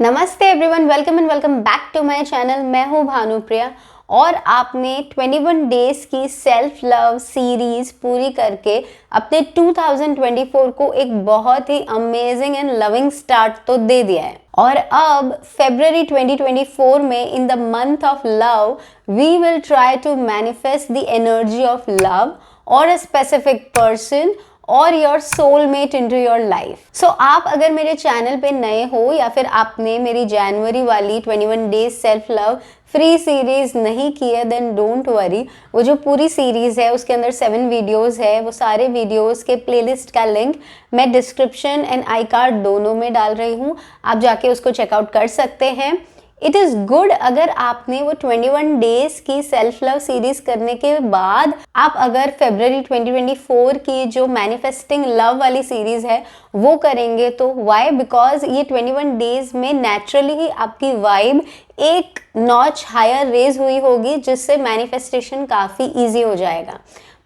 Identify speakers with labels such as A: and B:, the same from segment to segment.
A: नमस्ते everyone, welcome and welcome back to my channel. मैं हूँ भानुप्रिया और आपने 21 डेज की सेल्फ लव सीरीज पूरी करके अपने 2024 को एक बहुत ही अमेजिंग एंड लविंग स्टार्ट तो दे दिया है। और अब फरवरी 2024 में in the month of love we will try to manifest the energy of love और अ स्पेसिफिक पर्सन और your soulmate into your life. So आप अगर मेरे चैनल पे नए हो या फिर आपने मेरी जनवरी वाली 21 days self love free series नहीं की है, देन डोंट वरी। वो जो पूरी सीरीज है उसके अंदर 7 वीडियोस है। वो सारे वीडियोस के प्लेलिस्ट का लिंक मैं डिस्क्रिप्शन एंड आई कार्ड दोनों में डाल रही हूँ, आप जाके उसको चेकआउट कर सकते हैं। इट इज़ गुड अगर आपने वो 21 डेज की सेल्फ लव सीरीज करने के बाद आप अगर फरवरी 2024 की जो मैनिफेस्टिंग लव वाली सीरीज है वो करेंगे। तो वाई? बिकॉज ये 21 डेज में नेचुरली ही आपकी वाइब एक नॉच हायर रेज हुई होगी, जिससे मैनिफेस्टेशन काफ़ी ईजी हो जाएगा।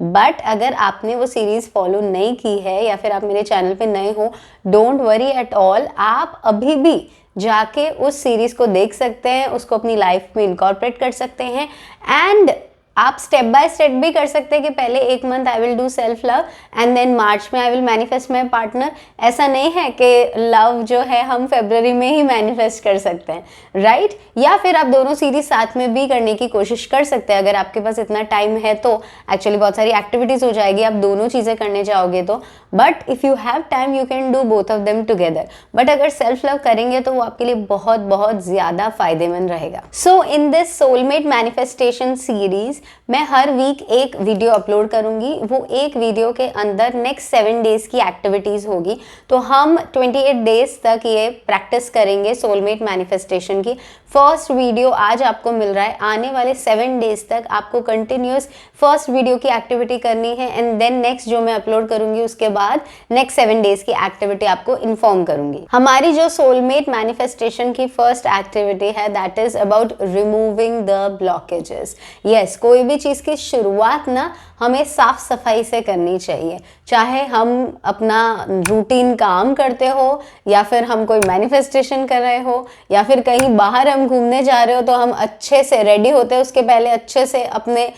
A: बट अगर आपने वो सीरीज फॉलो नहीं की है या फिर आप मेरे चैनल पे नए हो, डोंट वरी एट ऑल। आप अभी भी जाके उस सीरीज को देख सकते हैं, उसको अपनी लाइफ में इनकॉर्पोरेट कर सकते हैं एंड आप स्टेप बाय स्टेप भी कर सकते हैं कि पहले 1 month I will do self love and then March में I will manifest my partner. ऐसा नहीं है कि लव जो है हम फरवरी में ही मैनिफेस्ट कर सकते हैं, राइट? या फिर आप दोनों सीरीज साथ में भी करने की कोशिश कर सकते हैं अगर आपके पास इतना टाइम है तो। एक्चुअली बहुत सारी एक्टिविटीज हो जाएगी आप दोनों चीज़ें करने जाओगे तो। But if you have time you can do both of them together. But अगर सेल्फ लव करेंगे तो वो आपके लिए बहुत बहुत ज़्यादा फायदेमंद रहेगा। So in this soulmate manifestation series मैं हर वीक एक वीडियो अपलोड करूंगी। वो एक वीडियो के अंदर नेक्स्ट 7 डेज की एक्टिविटीज़ होगी। तो हम 28 डेज तक ये प्रैक्टिस करेंगे सोलमेट मैनिफेस्टेशन की। फर्स्ट वीडियो आज आपको मिल रहा है, आने वाले 7 डेज तक आपको कंटिन्यूस फर्स्ट वीडियो की एक्टिविटी करनी है एंड देन नेक्स्ट जो मैं अपलोड करूंगी उसके बाद नेक्स्ट 7 डेज की एक्टिविटी आपको इन्फॉर्म करूंगी। हमारी जो सोलमेट मैनिफेस्टेशन की फर्स्ट एक्टिविटी है that is about removing the blockages. Yes, कोई भी चीज़ की शुरुआत ना हमें साफ सफाई से करनी चाहिए। चाहे हम अपना रूटीन काम करते हो या फिर हम कोई मैनिफेस्टेशन कर रहे हो या फिर कहीं बाहर हम घूमने जा रहे हो, तो हम अच्छे से रेडी होते हैं, उसके पहले अच्छे से अपने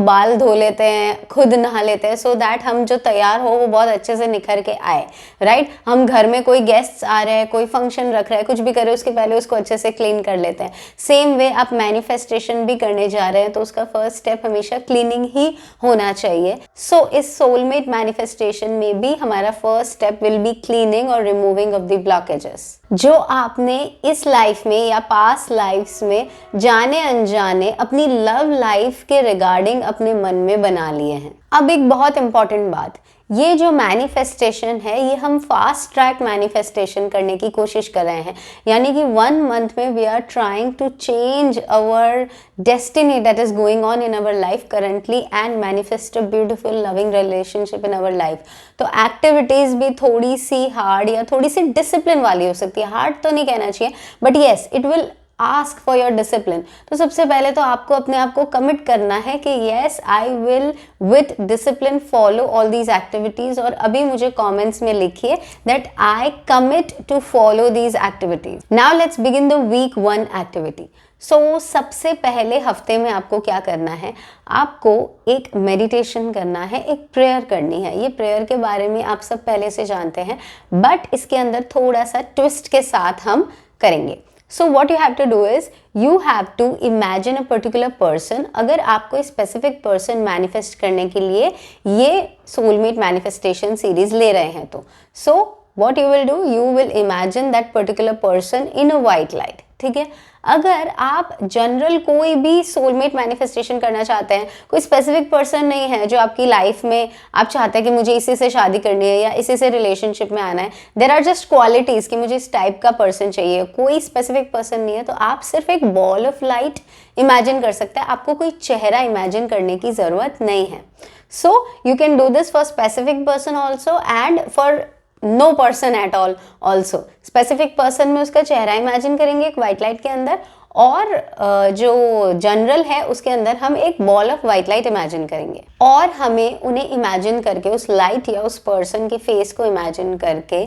A: बाल धो लेते हैं, खुद नहा लेते हैं, सो दैट हम जो तैयार हो वो बहुत अच्छे से निखर के आए, राइट? हम घर में कोई गेस्ट्स आ रहे हैं, कोई फंक्शन रख रहे हैं, कुछ भी करे उसके पहले उसको अच्छे से क्लीन कर लेते हैं। सेम वे आप मैनिफेस्टेशन भी करने जा रहे हैं तो उसका फर्स्ट स्टेप हमेशा क्लीनिंग ही होना चाहिए। सो इस सोलमेट मैनिफेस्टेशन में भी हमारा first step will be cleaning और रिमूविंग ऑफ द ब्लॉकेजेस जो आपने इस लाइफ में या पास्ट लाइफ्स में जाने अनजाने अपनी लव लाइफ के रिगार्डिंग अपने मन में बना लिए हैं। अब एक बहुत इंपॉर्टेंट बात, ये जो मैनिफेस्टेशन है ये हम फास्ट ट्रैक मैनिफेस्टेशन करने की कोशिश कर रहे हैं, यानी कि 1 मंथ में we are trying to change our destiny that is going on in our life currently and manifest a beautiful loving relationship in our life. तो एक्टिविटीज भी थोड़ी सी हार्ड या थोड़ी सी डिसिप्लिन वाली हो सकती है। हार्ड तो नहीं कहना चाहिए but yes it will ask for your discipline. तो सबसे पहले तो आपको अपने आप को कमिट करना है कि yes I will with discipline follow all these activities. और अभी मुझे कमेंट्स में लिखिए that I commit to follow these activities. Now let's begin the week 1 activity. So सबसे पहले हफ्ते में आपको क्या करना है, आपको एक मेडिटेशन करना है, एक प्रेयर करनी है। ये प्रेयर के बारे में आप सब पहले से जानते हैं बट इसके अंदर थोड़ा सा ट्विस्ट के साथ हम करेंगे। So what you have to do is you have to imagine a particular person। अगर आप कोई specific person manifest करने के लिए ये soulmate manifestation series ले रहे हैं तो so what you will do, you will imagine that particular person in a white light। ठीक है? अगर आप जनरल कोई भी सोलमेट मैनिफेस्टेशन करना चाहते हैं, कोई स्पेसिफिक पर्सन नहीं है जो आपकी लाइफ में आप चाहते हैं कि मुझे इसी से शादी करनी है या इसी से रिलेशनशिप में आना है, देयर आर जस्ट क्वालिटीज़ कि मुझे इस टाइप का पर्सन चाहिए, कोई स्पेसिफिक पर्सन नहीं है, तो आप सिर्फ एक बॉल ऑफ लाइट इमेजिन कर सकते हैं। आपको कोई चेहरा इमेजिन करने की ज़रूरत नहीं है। So you can do this for specific person also and for no person at all also. Specific person में उसका चेहरा इमेजिन करेंगे एक वाइट लाइट के अंदर, और जो जनरल है उसके अंदर हम एक ball of white light imagine करेंगे और हमें उन्हें इमेजिन करके उस लाइट या उस पर्सन के फेस को इमेजिन करके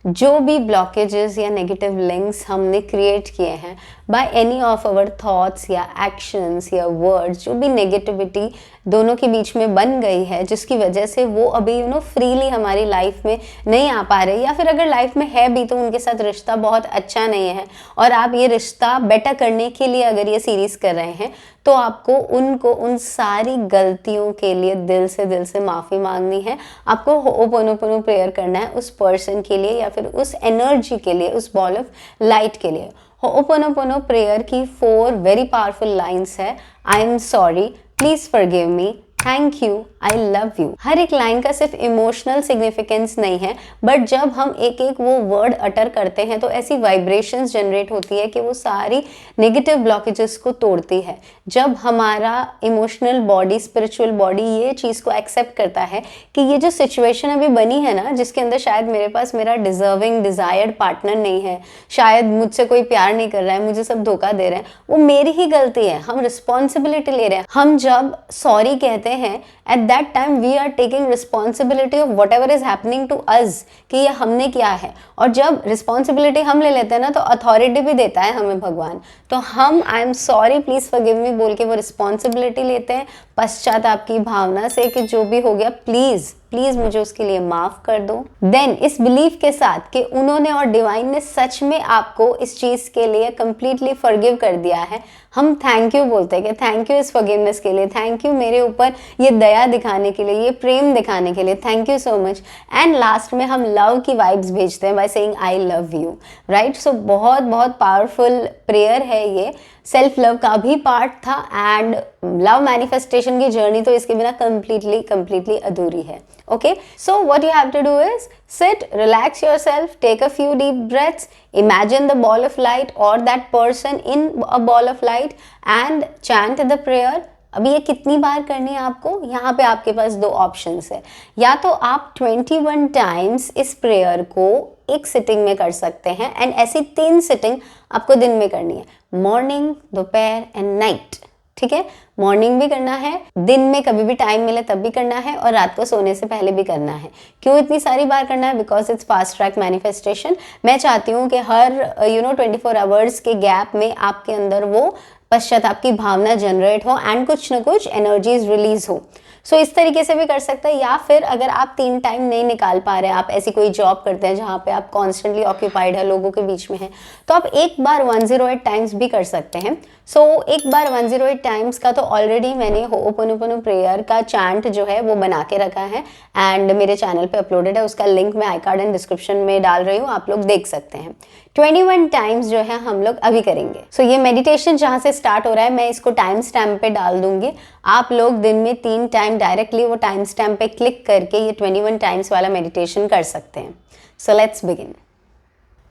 A: जो भी ब्लॉकेजेस या नेगेटिव लिंक्स हमने क्रिएट किए हैं by any of our thoughts या एक्शंस या वर्ड्स, जो भी नेगेटिविटी दोनों के बीच में बन गई है, जिसकी वजह से वो अभी फ्रीली हमारी लाइफ में नहीं आ पा रहे, या फिर अगर लाइफ में है भी तो उनके साथ रिश्ता बहुत अच्छा नहीं है, और आप ये रिश्ता बेटर करने के लिए अगर ये सीरीज कर रहे हैं, तो आपको उनको उन सारी गलतियों के लिए दिल से माफ़ी मांगनी है। आपको होपोनोपोनो प्रेयर करना है उस पर्सन के लिए या फिर उस एनर्जी के लिए, उस बॉल ऑफ लाइट के लिए। होपोनोपोनो प्रेयर की 4 वेरी पावरफुल लाइन्स है। I am sorry, please forgive me, thank you, I love you. हर एक लाइन का सिर्फ इमोशनल सिग्निफिकेंस नहीं है, बट जब हम एक एक वो वर्ड अटर करते हैं तो ऐसी वाइब्रेशंस जनरेट होती है कि वो सारी नेगेटिव ब्लॉकेजेस को तोड़ती है। जब हमारा इमोशनल बॉडी, स्पिरिचुअल बॉडी ये चीज़ को एक्सेप्ट करता है कि ये जो सिचुएशन अभी बनी है ना, जिसके अंदर शायद मेरे पास मेरा डिजर्विंग डिजायर्ड पार्टनर नहीं है, शायद मुझसे कोई प्यार नहीं कर रहा है, मुझे सब धोखा दे रहे हैं, वो मेरी ही गलती है। हम रिस्पॉन्सिबिलिटी ले रहे हैं। हम जब सॉरी कहते हैं, at that time we are taking responsibility of whatever is happening to us, कि ये हमने किया है। और जब रिस्पॉन्सिबिलिटी हम ले लेते हैं ना, तो अथॉरिटी भी देता है हमें भगवान। तो हम आई एम सॉरी, प्लीज फॉरगिव मी बोल के वो रिस्पॉन्सिबिलिटी लेते हैं पश्चाताप की भावना से कि जो भी हो गया प्लीज प्लीज मुझे उसके लिए माफ कर दो। देन इस बिलीफ के साथ कि उन्होंने और डिवाइन ने सच में आपको इस चीज के लिए कंप्लीटली फॉरगिव कर दिया है, हम थैंक यू बोलते हैं कि थैंक यू इस फॉरगिवनेस के लिए, थैंक यू मेरे ऊपर ये दया दिखाने के लिए, ये प्रेम दिखाने के लिए, thank you so much. And last में हम लव की वाइब्स भेजते हैं by saying I love you, right. So बहुत बहुत पावरफुल प्रेयर है ये। सेल्फ लव का भी पार्ट था, एंड लव मैनिफेस्टेशन की जर्नी तो इसके बिना कंप्लीटली अधूरी है। Okay, so what you have to do is sit, relax yourself, take a few deep breaths, imagine the ball of light or that person in a ball of light and chant the prayer. अभी ये कितनी बार करनी है आपको? यहाँ पे आपके पास 2 options है। या तो आप 21 टाइम्स इस प्रेयर को एक सिटिंग में कर सकते हैं, एंड ऐसी 3 सिटिंग आपको दिन में करनी है, मॉर्निंग, दोपहर एंड नाइट। ठीक है, मॉर्निंग भी करना है, दिन में कभी भी टाइम मिले तब भी करना है, और रात को सोने से पहले भी करना है। क्यों इतनी सारी बार करना है? Because it's fast track manifestation. मैं चाहती हूँ कि हर 24 आवर्स के गैप में आपके अंदर वो पश्चाताप की भावना जनरेट हो एंड कुछ न कुछ एनर्जीज रिलीज हो। सो इस तरीके से भी कर सकते हैं। या फिर अगर आप 3 टाइम नहीं निकाल पा रहे हैं, आप ऐसी कोई जॉब करते हैं जहाँ पे आप कॉन्स्टेंटली ऑक्यूपाइड है, लोगों के बीच में है, तो आप एक बार 108 टाइम्स भी कर सकते हैं। सो एक बार 108 टाइम्स का तो ऑलरेडी मैंने होपोनोपोनो प्रेयर का चैंट जो है वो बना के रखा है, एंड मेरे चैनल पे अपलोडेड है। उसका लिंक मैं आई कार्ड एंड डिस्क्रिप्शन में डाल रही हूँ, आप लोग देख सकते हैं। 21 टाइम्स जो है हम लोग अभी करेंगे। सो ये मेडिटेशन जहाँ से स्टार्ट हो रहा है, मैं इसको टाइम स्टैम्प पे डाल दूंगी। आप लोग दिन में 3 टाइम डायरेक्टली वो टाइम स्टैम्प पे क्लिक करके ये 21 टाइम्स वाला मेडिटेशन कर सकते हैं। So let's begin.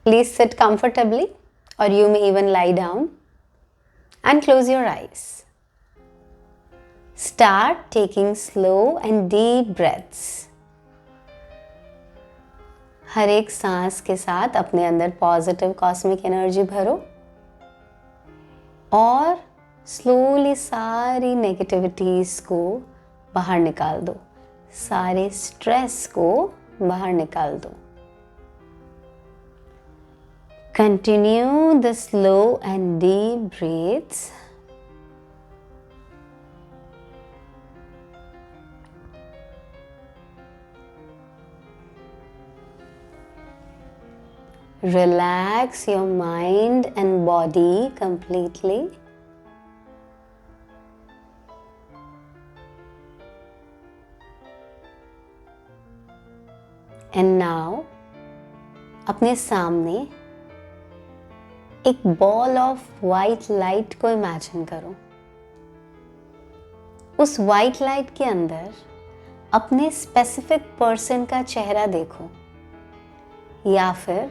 A: Please sit comfortably, और you may even lie down and close your eyes. Start taking slow and deep breaths. हर एक सांस के साथ अपने अंदर पॉजिटिव कॉस्मिक एनर्जी भरो, और स्लोली सारी नेगेटिविटीज को बाहर निकाल दो, सारे स्ट्रेस को बाहर निकाल दो। Continue the slow and deep breaths. Relax your mind and body completely. And now, अपने सामने एक बॉल ऑफ वाइट लाइट को इमेजिन करो। उस वाइट लाइट के अंदर अपने स्पेसिफिक पर्सन का चेहरा देखो, या फिर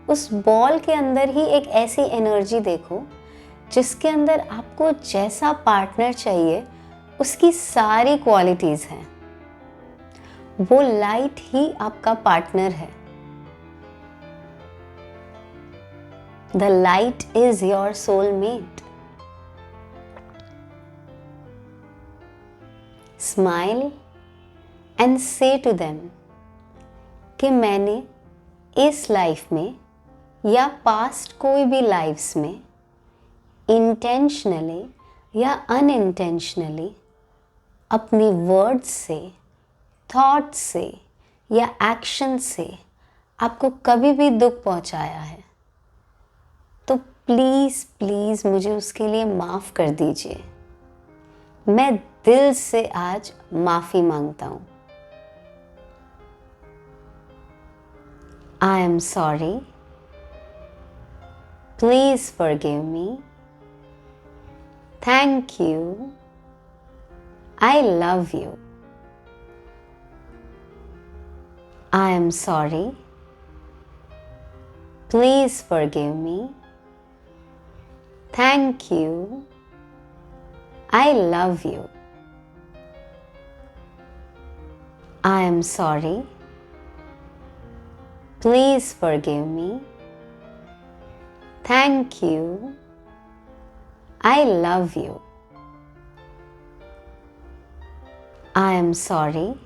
A: उस बॉल के अंदर ही एक ऐसी एनर्जी देखो जिसके अंदर आपको जैसा पार्टनर चाहिए उसकी सारी क्वालिटीज हैं। वो लाइट ही आपका पार्टनर है। The light is your soulmate. Smile and say to them कि मैंने इस लाइफ में या पास्ट कोई भी लाइफ्स में इंटेंशनली या अनइंटेंशनली अपनी वर्ड्स से, थॉट्स से या एक्शन से आपको कभी भी दुख पहुंचाया है तो प्लीज़ प्लीज़ मुझे उसके लिए माफ़ कर दीजिए। मैं दिल से आज माफ़ी मांगता हूँ। I am sorry. Please forgive me. Thank you. I love you. I am sorry. Please forgive me. Thank you. I love you. I am sorry. Please forgive me. Thank you. I love you. I am sorry.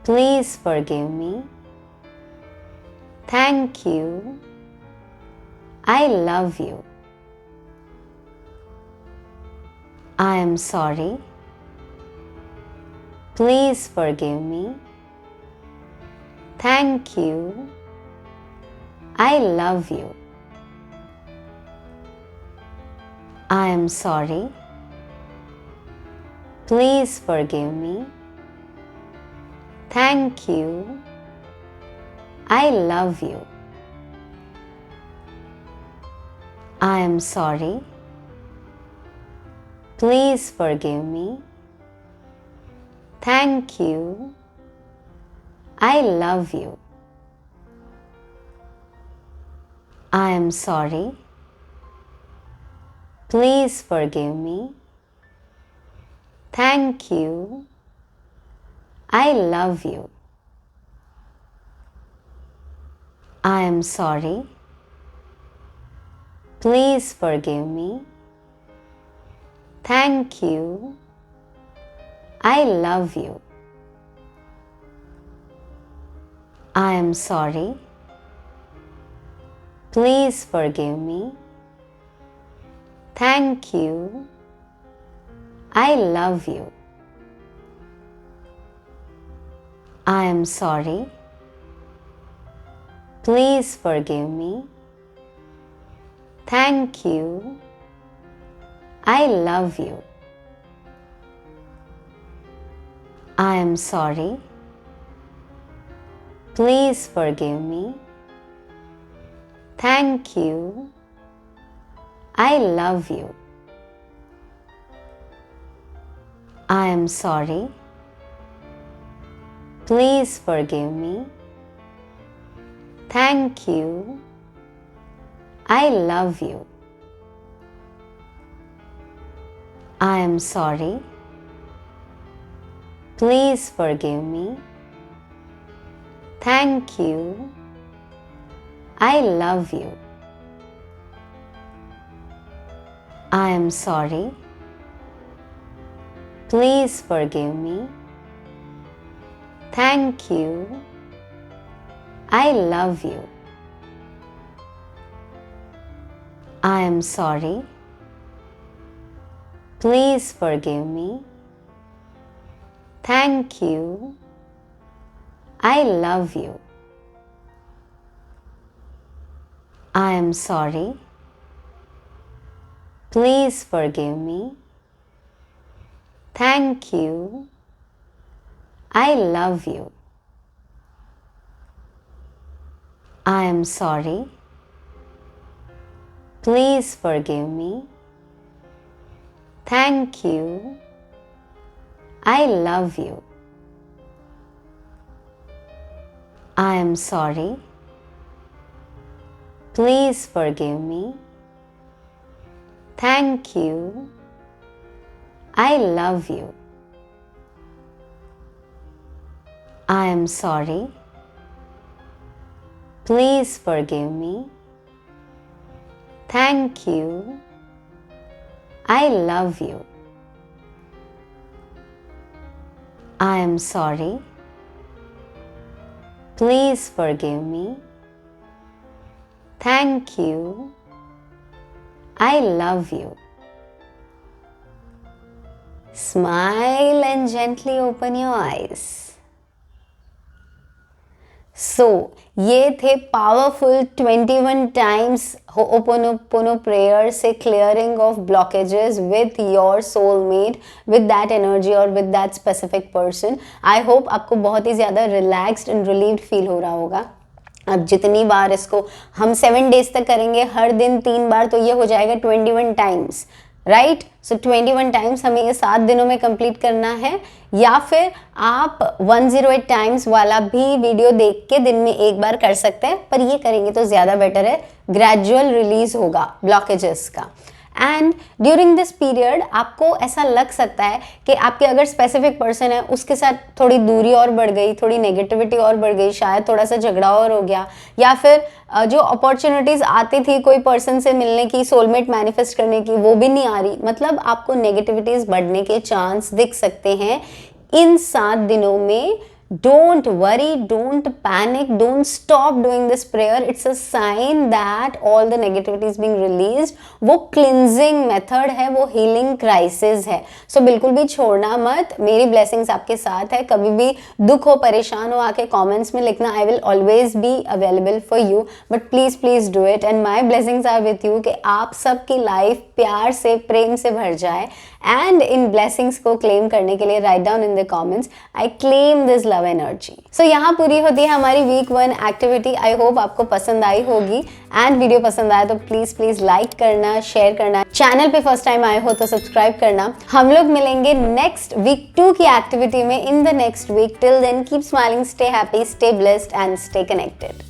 A: Please forgive me. Thank you. I love you. I am sorry. Please forgive me. Thank you. I love you. I am sorry. Please forgive me. Thank you. I love you. I am sorry. Please forgive me. Thank you. I love you. I am sorry. Please forgive me. Thank you. I love you. I am sorry. Please forgive me. Thank you. I love you. I am sorry. Please forgive me. Thank you. I love you. I am sorry. Please forgive me. Thank you. I love you. I am sorry. Please forgive me. Thank you. I love you. I am sorry. Please forgive me. Thank you. I love you. I am sorry. Please forgive me. Thank you. I love you. I am sorry. Please forgive me. Thank you. I love you. I am sorry. Please forgive me. Thank you. I love you. I am sorry. Please forgive me. Thank you. I love you. I am sorry. Please forgive me. Thank you. I love you. I am sorry. Please forgive me. Thank you. I love you. I am sorry. Please forgive me. Thank you. I love you. I am sorry. Please forgive me. Thank you. I love you. Smile and gently open your eyes. So, ये थे powerful 21 times ho'oponopono prayer से clearing of blockages with your soulmate, with that energy और with that specific person. I hope आपको बहुत ही ज़्यादा relaxed and relieved feel हो रहा होगा. अब जितनी बार इसको हम 7 डेज तक करेंगे, हर दिन 3 बार, तो ये हो जाएगा 21 टाइम्स, राइट. सो 21 टाइम्स हमें ये 7 दिनों में कंप्लीट करना है. या फिर आप 108 टाइम्स वाला भी वीडियो देख के दिन में एक बार कर सकते हैं, पर ये करेंगे तो ज़्यादा बेटर है. ग्रेजुअल रिलीज होगा ब्लॉकेजेस का. एंड ड्यूरिंग दिस पीरियड आपको ऐसा लग सकता है कि आपके अगर स्पेसिफिक पर्सन है उसके साथ थोड़ी दूरी और बढ़ गई, थोड़ी नेगेटिविटी और बढ़ गई, शायद थोड़ा सा झगड़ा और हो गया, या फिर जो अपॉर्चुनिटीज़ आती थी कोई पर्सन से मिलने की, सोलमेट मैनिफेस्ट करने की, वो भी नहीं आ रही. मतलब आपको नेगेटिविटीज़ बढ़ने के चांस दिख सकते हैं इन 7 दिनों में. Don't worry, don't panic, don't stop doing this prayer. It's a sign that all the negativity is being released. वो cleansing method है, वो healing crisis है. So बिल्कुल भी छोड़ना मत. मेरी blessings आपके साथ है. कभी भी दुख हो, परेशान हो, आके comments में लिखना. I will always be available for you. But please do it. And my blessings are with you कि आप सबकी life प्यार से, प्रेम से भर जाए. And इन blessings को claim करने के लिए write down in the comments, I claim this love energy. So यहाँ पूरी होती है हमारी वीक 1 एक्टिविटी. आई होप आपको पसंद आई होगी. एंड वीडियो पसंद आया तो प्लीज लाइक करना, शेयर करना. चैनल पे फर्स्ट टाइम आए हो तो सब्सक्राइब करना. हम लोग मिलेंगे नेक्स्ट वीक 2 की एक्टिविटी में in the next week. Till then keep smiling, stay happy, stay blessed and stay connected.